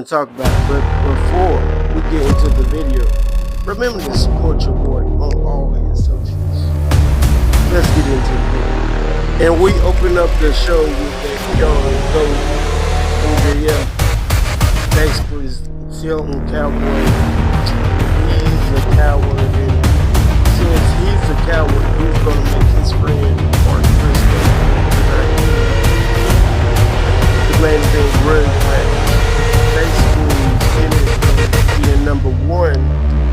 talk about it. But before we get into the video, remember to support your boy on all his socials. Let's get into the video. And we open up the show with that young goat MJF. Basically, Silton Cowboy. He's a coward, and since he's a coward, he's gonna make his friend Mark Briscoe the main event grudge match. Basically, finished being number one,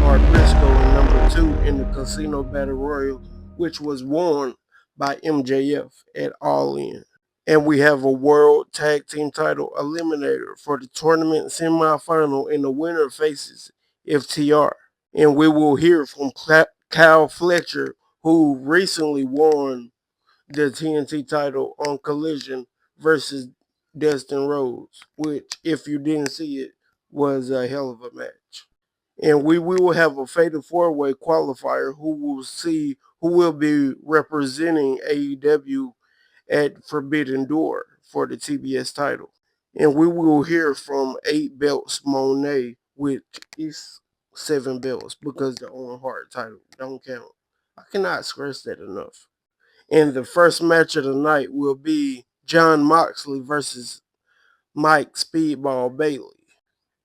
Mark Briscoe, and number two in the Casino Battle Royal, which was won by MJF at All In. And we have a World Tag Team Title Eliminator for the tournament semifinal, and the winner faces FTR. And we will hear from Kyle Fletcher, who recently won the TNT title on Collision versus Dustin Rhodes, which, if you didn't see it, was a hell of a match. And we will have a Fatal 4-Way qualifier who will be representing AEW at Forbidden Door for the TBS title. And we will hear from 8 belts Monet, which is 7 belts because the Owen Hart title don't count. I cannot stress that enough. And the first match of the night will be Jon Moxley versus Mike Speedball Bailey.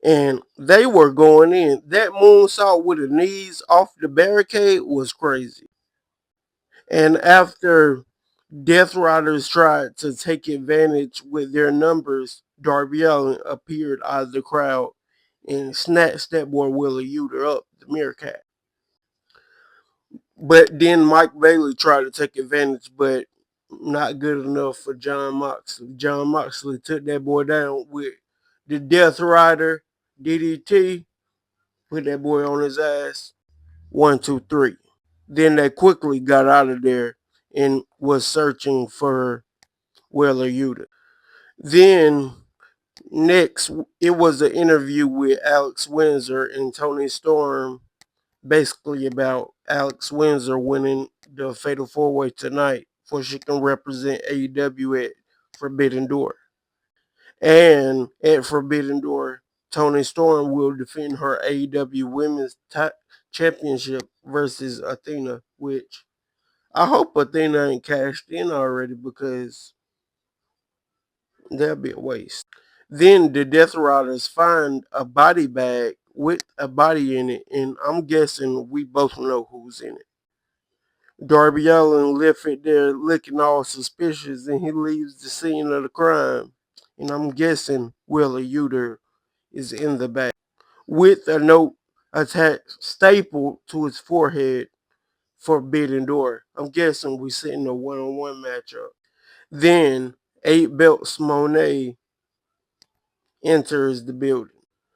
And they were going in. That moonsault with the knees off the barricade was crazy. And after Death Riders tried to take advantage with their numbers, Darby Allin appeared out of the crowd and snatched that boy Willie Uter up, the Meerkat. But then Mike Bailey tried to take advantage, but not good enough for Jon Moxley. Jon Moxley took that boy down with the Death Rider DDT, put that boy on his ass. 1, 2, 3. Then they quickly got out of there and was searching for Wheeler Yuta. Then next, it was an interview with Alex Windsor and Tony Storm, basically about Alex Windsor winning the Fatal 4-Way tonight so she can represent AEW at Forbidden Door. And at Forbidden Door, Tony Storm will defend her AEW Women's Championship versus Athena, which I hope Athena ain't cashed in already because that'd be a waste. Then the Death Riders find a body bag with a body in it, and I'm guessing we both know who's in it. Darby Allin left it there looking all suspicious, and he leaves the scene of the crime. And I'm guessing Wheeler Yuta is in the bag with a note attached stapled to his forehead, Forbidden Door. I'm guessing we're sitting a one-on-one matchup. Then 8 belts Monet enters the building.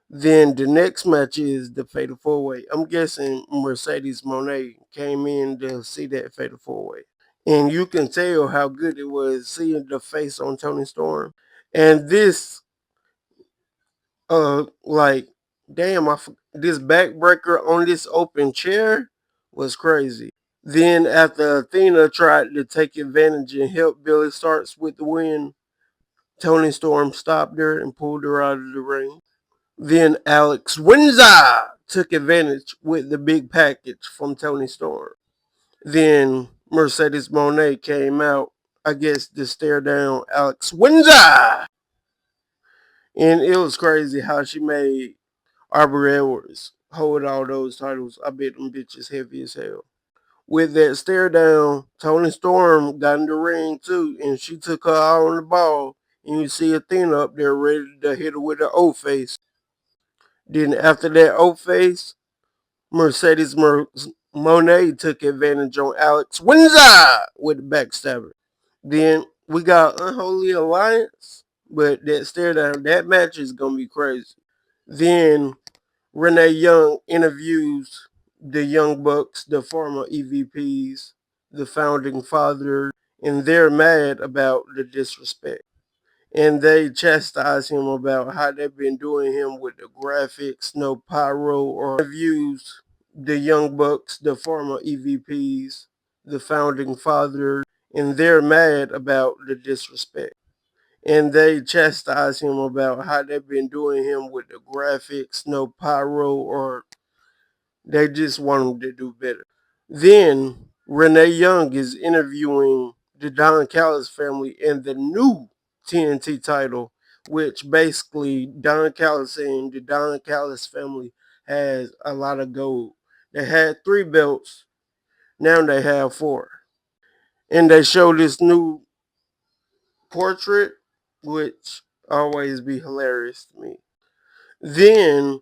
Then the next match is the Fatal 4-Way. I'm guessing Mercedes Monet came in to see that Fatal 4-Way. And you can tell how good it was seeing the face on Tony Storm. And this, like, damn, this backbreaker on this open chair was crazy. Then after Athena tried to take advantage and help Billy Starks with the win, Tony Storm stopped her and pulled her out of the ring. Then Alex Windsor took advantage with the big package from Tony Storm. Then Mercedes Monet came out, I guess, to stare down Alex Windsor. And it was crazy how she made Aubrey Edwards hold all those titles. I bet them bitches heavy as hell. With that stare down, Tony Storm got in the ring too, and she took her out on the ball. And you see Athena up there ready to hit her with the O face. Then after that O face, Mercedes Monet took advantage on Alex Windsor with the backstabber. Then we got Unholy Alliance, but that stare down, that match is gonna be crazy. Then Renee Young interviews the Young Bucks, the former EVPs, the founding fathers, and they're mad about the disrespect. And they chastise him about how they've been doing him with the graphics, no pyro, or interviews the Young Bucks, the former EVPs, the founding fathers, and they're mad about the disrespect. And they chastise him about how they've been doing him with the graphics, no pyro, or they just want him to do better. Then Renee Young is interviewing the Don Callis family and the new TNT title, which basically Don Callis saying the Don Callis family has a lot of gold. They had 3 belts, now they have 4. And they show this new portrait, which always be hilarious to me. Then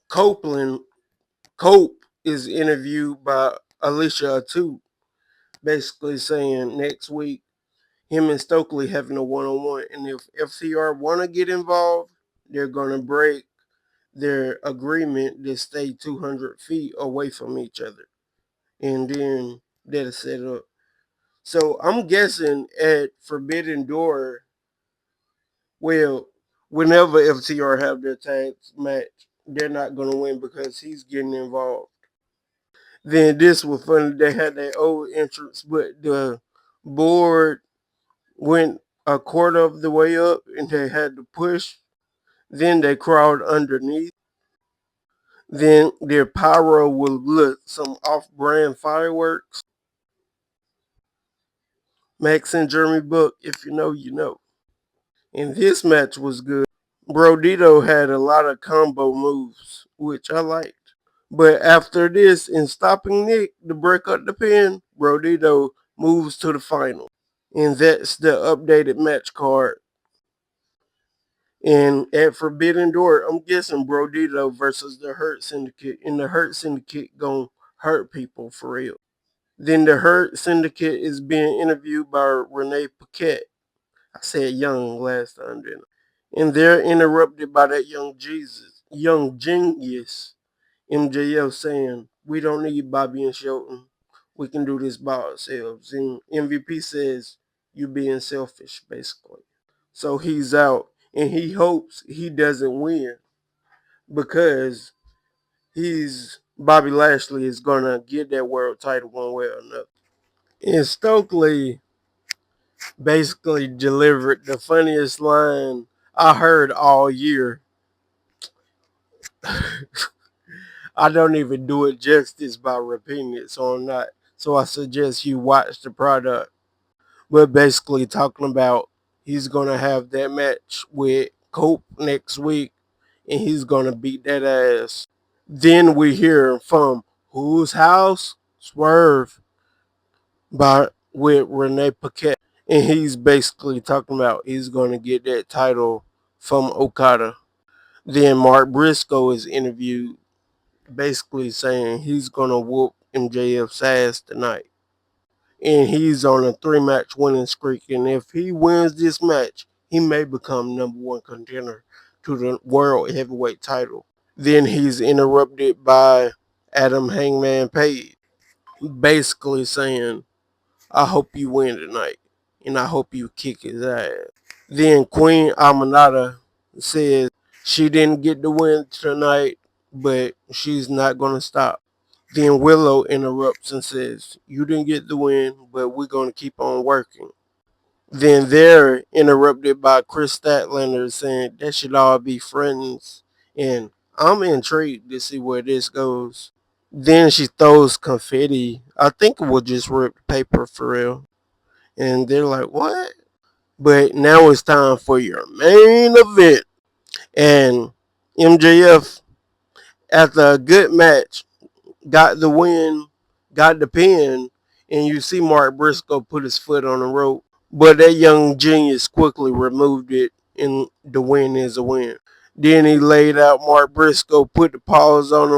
Copeland Cope is interviewed by Alicia Atu, basically saying next week him and Stokely having a one-on-one, and if FTR want to get involved, they're gonna break their agreement to stay 200 feet away from each other, and then that'll set up. So I'm guessing at Forbidden Door, well, whenever FTR have their tag match, they're not gonna win because he's getting involved. Then this was funny. They had their old entrance, but the board went a quarter of the way up and they had to push. Then they crawled underneath. Then their pyro will look some off-brand fireworks. Max and Jeremy Buck, if you know, you know. And this match was good. Brodito had a lot of combo moves, which I liked. But after this, in stopping Nick to break up the pin, Brodito moves to the final. And that's the updated match card. And at Forbidden Door, I'm guessing Brodito versus the Hurt Syndicate. And the Hurt Syndicate gonna hurt people for real. Then the Hurt Syndicate is being interviewed by Renee Paquette. I said young last time, didn't I? And they're interrupted by that young genius, MJF saying, we don't need Bobby and Shelton. We can do this by ourselves. And MVP says, you being selfish, basically. So he's out. And he hopes he doesn't win because Bobby Lashley is gonna get that world title one way or another. And Stokely basically delivered the funniest line I heard all year. I don't even do it justice by repeating it, so I'm not. So I suggest you watch the product. We're basically talking about he's gonna have that match with Cope next week, and he's gonna beat that ass. Then we hear from Whose House? Swerve by with Renee Paquette. And he's basically talking about he's gonna get that title from Okada. Then Mark Briscoe is interviewed basically saying he's gonna whoop MJF's ass tonight. And he's on a 3-match winning streak. And if he wins this match, he may become #1 contender to the World Heavyweight title. Then he's interrupted by Adam Hangman Page, basically saying, I hope you win tonight, and I hope you kick his ass. Then Queen Aminata says she didn't get the win tonight, but she's not going to stop. Then Willow interrupts and says, you didn't get the win, but we're going to keep on working. Then they're interrupted by Chris Statlander saying that should all be friends. And I'm intrigued to see where this goes. Then she throws confetti. I think it will just rip the paper for real. And they're like, what? But now it's time for your main event. And MJF, after a good match, got the win, got the pin, and you see Mark Briscoe put his foot on the rope. But that young genius quickly removed it, and the win is a win. Then he laid out Mark Briscoe, put the paws on him,